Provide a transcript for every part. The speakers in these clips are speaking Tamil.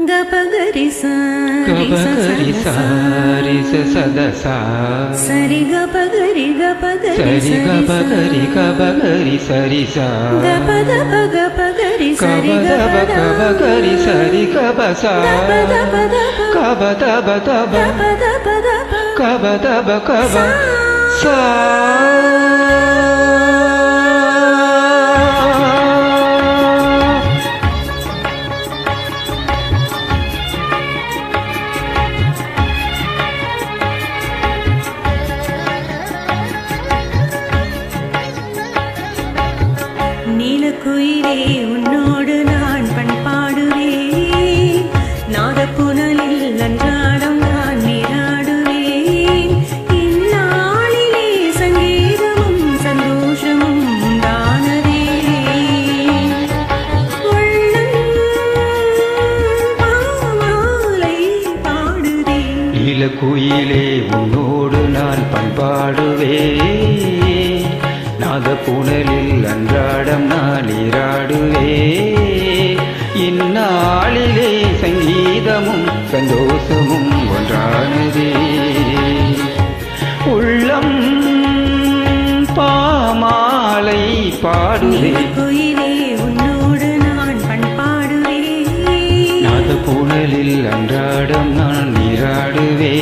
गपगरि सारि सदसा सरि गपगरि सरि गपगरि गपगरि सरि सा गपदप गपगरि सरि गपगरि सरि गपसा गपदप तब गपदप गप सा நீலக்குயிலே உன்னோடு நான் பண்பாடுவேன் நாதப்புனலில் அன்றாடம் நான் நீராடுவேன் இந்நாளிலே சங்கீதமும் சந்தோஷமும் உண்டானதே உள்ளம் பாமாலை பாடுதே நீலக்குயிலே உன்னோடு நான் பண்பாடுவேன் நாதப்புனலில் அன்றாடம் நான் நீராடுவே இந்நாளிலே சங்கீதமும் சந்தோஷமும் ஒன்றானதே உள்ளம் பாமாலை பாடுவே கோயிலே உன்னோடு நான் பண்பாடுவே நாதப்புனலில் அன்றாடம் நான் நீராடுவே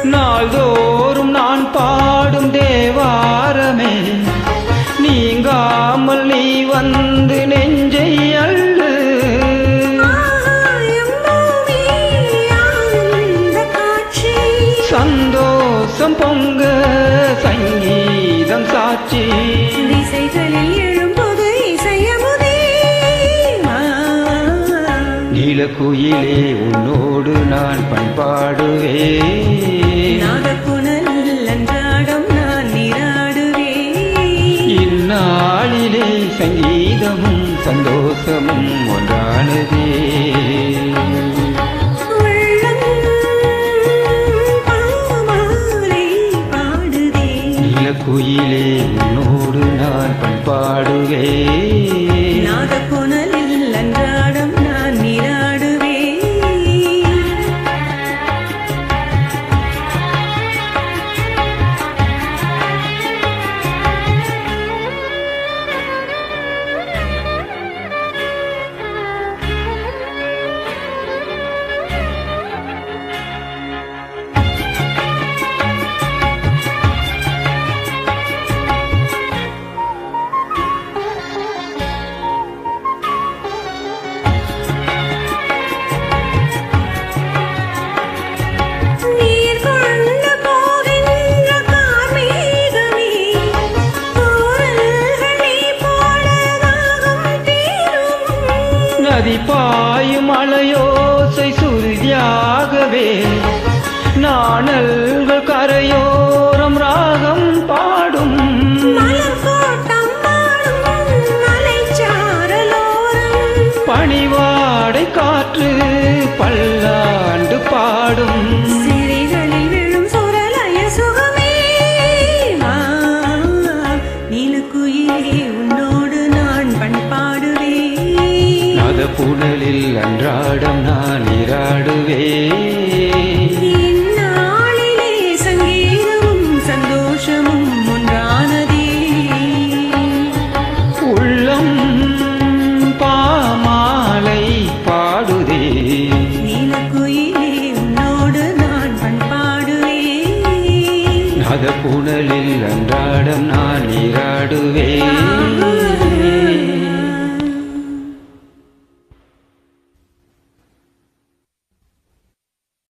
நாள்தோறும் நான் பாடும் தேவாரமே நீங்காமல் நீ வந்து நெஞ்சை அள்ளு சந்தோஷம் பொங்க சங்கீதம் சாட்சி திசைகளில் எழும்போது இசையமுதே நீலக்குயிலே உன்னோடு நான் பண்பாடுவேன் நாதப்புனலில் அன்றாடம் நான் நீராடுவே இந்நாளிலே சங்கீதமும் சந்தோஷமும் ஒன்றானதே உள்ளம் பாமாலை பாடுதே நீலக்குயிலே உன்னோடு நான் பண்பாடுவே நாதப்புனலில் அன்றாடம் நான் நீராடுவே நதி பாயும் அலையோசை சுருதியாகவே நாணல்கள் கரையோரம் ராகம் பாடும் பணிவாடை காற்று பல்லாண்டு பாடும் சிறைகளில் விழும் சுரலய சுகமே நீலக்குயிலே உன்னோடு நான் பண்பாடுவே நாதப்புனலில் அன்றாடம் நான் நீராடுவே இந்நாளிலே சங்கீதமும் சந்தோஷமும் ஒன்றானதே உள்ளம் பாமாலை பாடுதே நீலக்குயிலே உன்னோடு நான் பண்பாடுவே நாதப்புனலில் அன்றாடம் நான் நீராடுவே